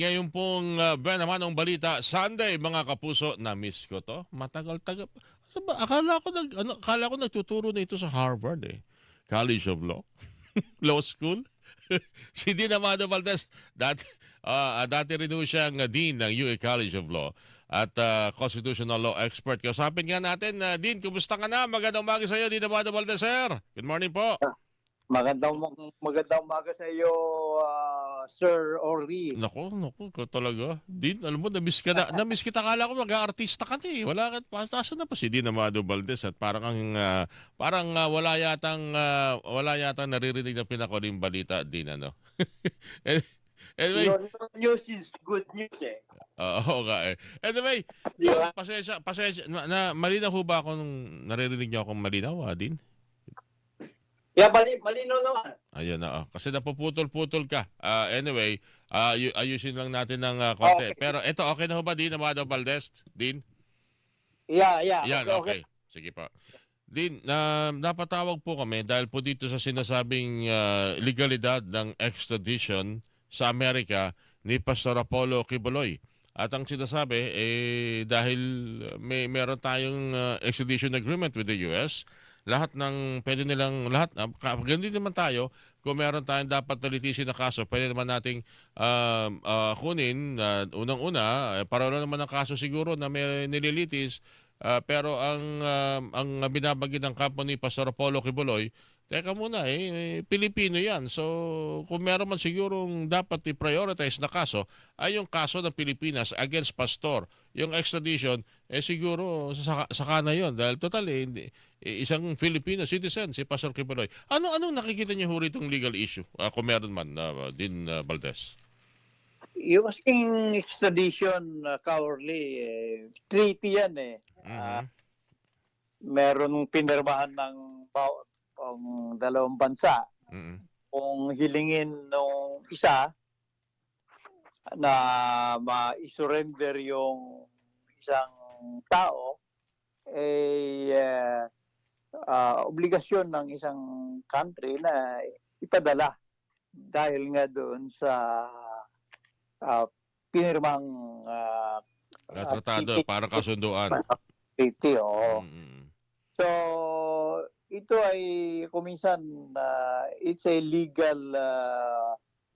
Ngayon pong naman ang balita, Sunday mga kapuso, na-miss ko to. Matagal-tagal. Ano ba? Akala ko nagtuturo na ito sa Harvard eh. College of Law. Law School. Si Dean Amado Valdez, dati rin ho siyang Dean ng UA College of Law at constitutional law expert. Kausapin nga natin, Dean, kumusta ka na? Magandang umaga sa iyo, Dean Amado Valdez, sir. Good morning po. Magandang umaga sa iyo, Sir Ori. Naku, ikaw talaga. Din, alam mo, na-miss kita. Akala ko mag-aartista ka na eh. Wala ka, asan na pa si Dean Amado Valdez at wala yatang naririnig na pinakuling balita din, ano. Anyway, Your news is good news eh. oo nga eh. Anyway, Di ba? pasensya, malinaw ho ba ako nung naririnig niyo akong malinaw, Din? Yeah, malino naman. Ayan na. Kasi napuputol-putol ka. Anyway, ayusin lang natin ng konti. Okay. Pero ito, okay na ho ba, Dean Amado Valdez? Dean? Yeah. Yan, okay. Sige pa. Dean, napatawag po kami dahil po dito sa sinasabing legalidad ng extradition sa Amerika ni Pastor Apollo Quiboloy. At ang sinasabi, dahil meron tayong extradition agreement with the US, pwede nilang, ganun din naman tayo, kung meron tayong dapat nalitisin na kaso, pwede naman nating kunin, unang-una, pareho naman ang kaso siguro na may nililitis, pero ang binabagi ng kampo ni Pastor Apollo Quiboloy, teka muna Pilipino yan. So, kung meron man sigurong dapat i-prioritize na kaso, ay yung kaso ng Pilipinas against Pastor. Yung extradition, siguro saka na yun. Dahil total, isang Filipino citizen, si Pastor Quiboloy. Anong nakikita niyo ho itong legal issue? Kung meron man, Din Valdez. Yung kasing extradition, cowardly, treaty yan eh. Mhm. Meron pinirmahan ng dalawang bansa. Mhm. Kung hilingin nung isa na ma-surrender yung isang tao, obligasyon ng isang country na ipadala dahil nga doon sa pinirmang Tratado, parang kasunduan. treaty. Oo. Mhm. So, ito ay kuminsan it's a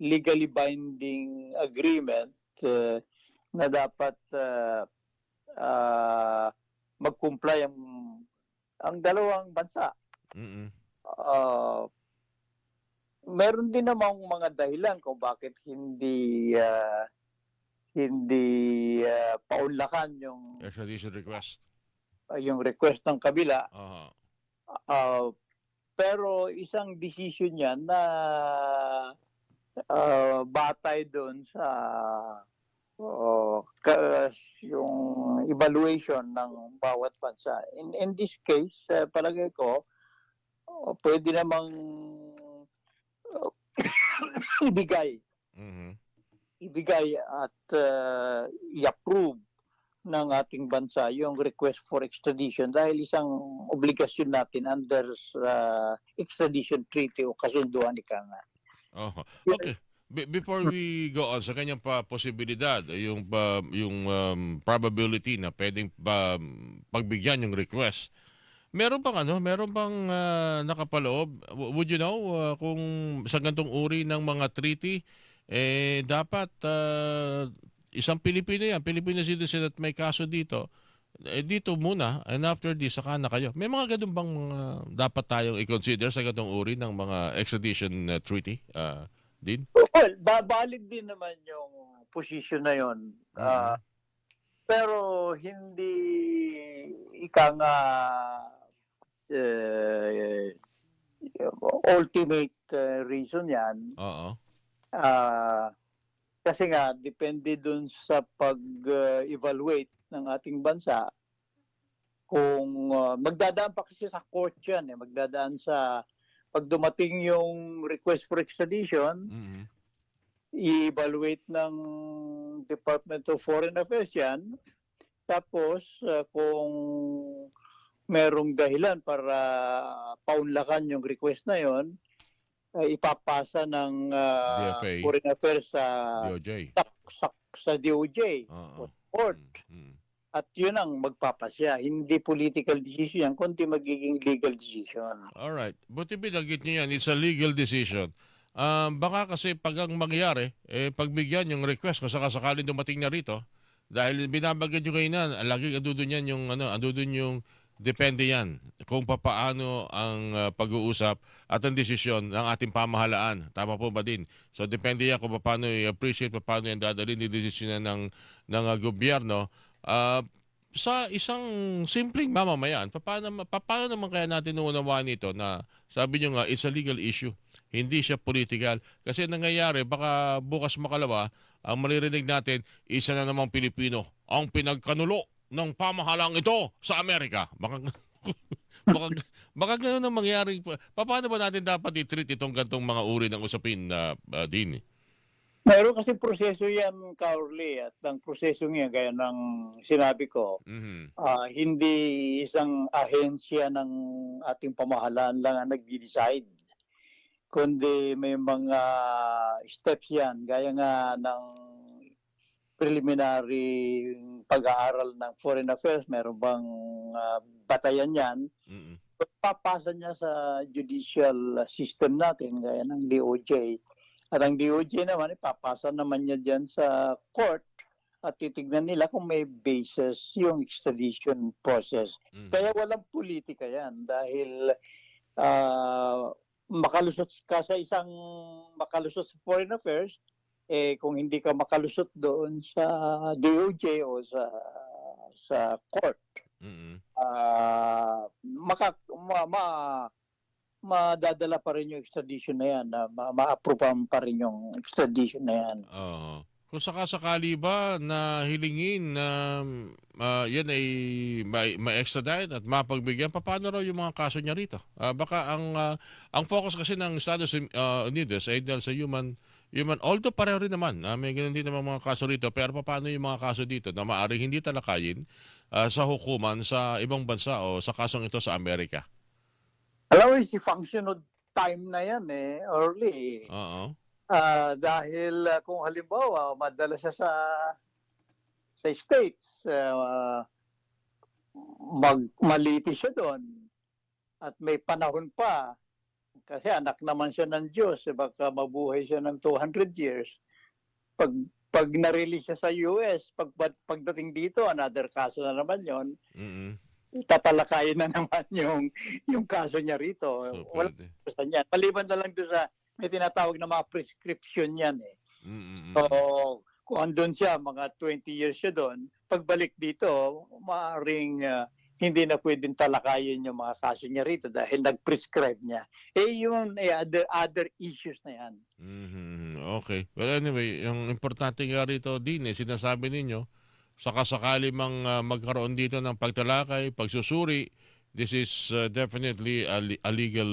legally binding agreement na dapat mag-comply ang dalawang bansa. Mhm. Meron din namang mga dahilan kung bakit hindi paunlakan yung Extradition request. request ng kabila. Aha. Pero isang decision yan na batay doon sa yung evaluation ng bawat bansa. In this case, palagay ko, pwede namang ibigay Mhm. at i-approve ng ating bansa yung request for extradition dahil isang obligasyon natin under extradition treaty o kasunduan ika nga. Oho. Okay. Before we go on sa kanyang posibilidad, yung probability na pwedeng pagbigyan yung request. Meron bang nakapaloob? Would you know kung sa ganitong uri ng mga treaty dapat isang Pilipino yan, Filipino citizen at may kaso dito, dito muna, and after this, saka na kayo. May mga ganun bang dapat tayong i-consider sa ganitong uri ng mga extradition treaty, Din? Well, babalik din naman yung position na yun. Mhm. Pero hindi ika nga ultimate reason yan. Oo. Kasi nga, depende dun sa pag-evaluate ng ating bansa kung magdadaan pa kasi sa court yan. Magdadaan sa pag dumating yung request for extradition, Mhm. i-evaluate ng Department of Foreign Affairs yan. Tapos, kung merong dahilan para paunlakan yung request na yon, ipapasa ng DFA, Foreign Affairs sa DOJ. sa DOJ Oo. o court. Mm. At yun ang magpapasya. Hindi political decision yan, kundi magiging legal decision. Alright. Buti binanggit niyo yan, it's a legal decision. Baka kasi pag ang mangyari, pagbigyan yung request kung sakasakaling dumating na rito, dahil binabanggit nyo kayo na, laging andudun yan yung, andudun yung depende yan kung papaano ang pag-uusap at ang desisyon ng ating pamahalaan. Tama po ba din? So depende yan kung paano i-appreciate, paano yan dadalhin, yung desisyon ng gobyerno. Sa isang simpleng mamamayan, paano naman kaya natin uunawaan ito na sabi nyo nga, it's a legal issue. Hindi siya political. Kasi nangyayari, baka bukas makalawa, ang maririnig natin, isa na namang Pilipino ang pinagkanulo ng pamahalang ito sa Amerika. Baka gano'n ang mangyari. Paano ba natin dapat i-treat itong gantong mga uri ng usapin na din? Mayroon kasi proseso yan, Kaorly, at ang proseso niya, gaya ng sinabi ko, Mhm. hindi isang ahensya ng ating pamahalaan lang ang nag-decide, kundi may mga steps yan, gaya nga ng preliminary pag-aaral ng foreign affairs, meron bang batayan yan, Mhm. papasa niya sa judicial system natin, gaya ng DOJ. At ang DOJ naman, ipapasa naman niya dyan sa court at titignan nila kung may basis yung extradition process. Mhm. Kaya walang politika yan dahil makalusot ka sa makalusot sa foreign affairs, kung hindi ka makalusot doon sa DOJ o sa court, Mhm. madadala pa rin yung extradition na yan, na ma-approve pa rin yung extradition na yan. Oo. Kung sakasakali ba na hilingin na yan ay ma-extradite at mapagbigyan, paano raw yung mga kaso niya rito? Baka ang focus kasi ng Estados Unidos ay dahil sa human, although pareho rin naman, may ganun din naman mga kaso rito, pero paano yung mga kaso dito na maaaring hindi talakayin sa hukuman sa ibang bansa o sa kasong ito sa Amerika? Alam mo, si function of time na yan early. Oo. Dahil kung halimbawa, madala siya sa States, malitis siya doon at may panahon pa, kasi anak naman siya ng Diyos, baka mabuhay siya ng 200 years. Pag na-release siya sa US, pagdating dito, another kaso na naman yon. Mhm. Tatalakayin na naman yung kaso niya rito. So, Wala pwede. gusto niyan. Maliban na lang doon sa may tinatawag na mga prescription yan . Mhm. So, kung andun siya, mga 20 years siya doon, pagbalik dito, maaaring hindi na pwedeng talakayin yung mga kaso niya rito dahil nag-prescribe niya. Yun, other issues na yan. Mhm. Okay. Well, anyway, yung importante nga rito din, sinasabi ninyo, sakasakali mang magkaroon dito ng pagtalakay, pagsusuri, this is definitely a legal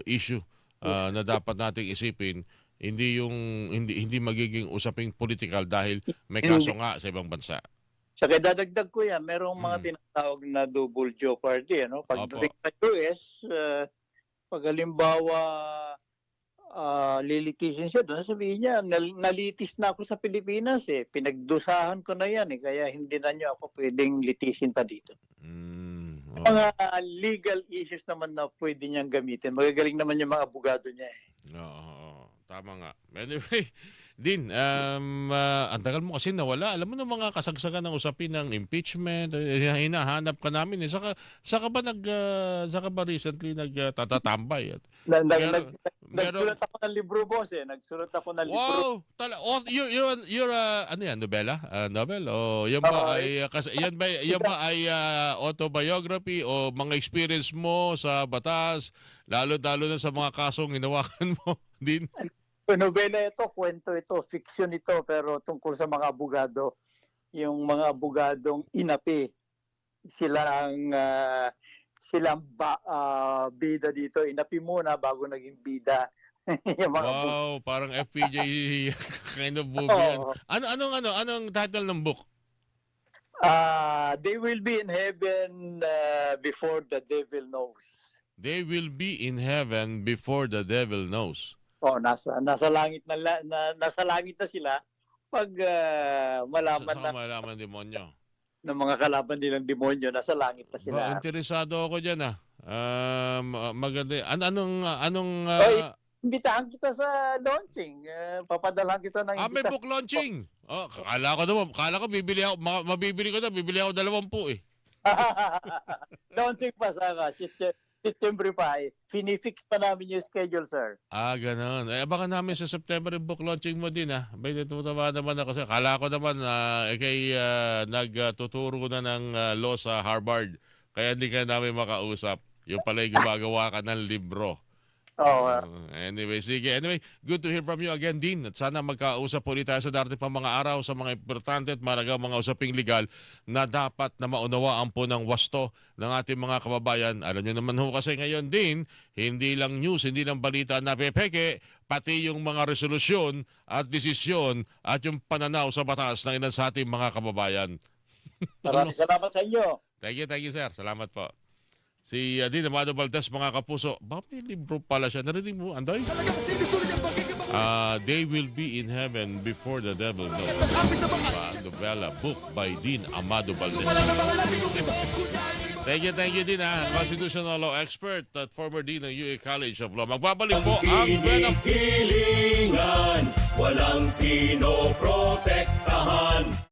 issue na dapat nating isipin. Hindi magiging usaping political dahil may kaso nga sa ibang bansa. Saka dadagdag ko yan, merong mga Mm. tinatawag na double jeopardy. Pagdating sa US, pag halimbawa lilitisin siya doon, sabihin niya, nalitis na ako sa Pilipinas pinagdusahan ko na yan kaya hindi na niyo ako pwedeng litisin pa dito. Okay. Mga legal issues naman na pwede niyang gamitin. Magagaling naman yung mga abogado niya Oo, tama nga. Anyway, Din, ang tagal mo kasi nawala. Alam mo na mga kasagsagan ng usapin ng impeachment, hinahanap ka namin. Saka ba recently nagtatatambay? Nagsulat ako ng libro, boss Nagsulat ako ng libro. Wow! You're ano yan, nobela? Novel? O yan ba ay autobiography o mga experience mo sa batas, lalo na sa mga kasong hinawakan mo, Din? Nobela ito, kwento ito, fiction ito, pero tungkol sa mga abogado. Yung mga abogadong inapi. Silang bida dito. Inapi muna bago naging bida. Wow, parang FPJ kind of movie yan. Anong title ng book? They will be in heaven before the devil knows. They will be in heaven before the devil knows. Nasa langit na sila pag malaman Saka malaman demonyo. ng mga kalaban nilang demonyo, nasa langit pa Ba, sila. interesado ako dyan maganda. Anong Oy, imbitahan kita sa launching. Papadalhan kita ng may book launching. Oh, kala ko bibili ako, mabibili ko na, bibili ako 20 eh. Launching pa sana, September 5. Finifix pa namin yung schedule, sir. Ganon. Baka namin sa September yung book launching mo din Bay, natutuwa naman ako. Kasi kala ko naman nagtuturo na ng law sa Harvard. Kaya hindi ka namin makausap. Yung pala gumagawa ka ng libro. Oh, Anyway, sige. Anyway, good to hear from you again, Dean. At sana magkausap ulit tayo sa darating pang mga araw sa mga importante at mahalagang mga usaping legal na dapat na maunawaan po ng wasto ng ating mga kababayan. Alam niyo naman ho kasi ngayon, Dean, hindi lang news, hindi lang balita na pepeke, pati yung mga resolusyon at desisyon at yung pananaw sa batas ng ilan sa ating mga kababayan. maraming salamat sa inyo. Thank you, sir. Salamat po. Si Dean Amado Valdez, mga kapuso. May libro pala siya. Narinig mo, Anday? They will be in heaven before the devil knows. Novella, book by Dean Amado Valdez. Thank you, Dean. Constitutional law expert at former Dean ng UA College of Law. Magbabalik po ang Hilingan, walang pinoprotektahan.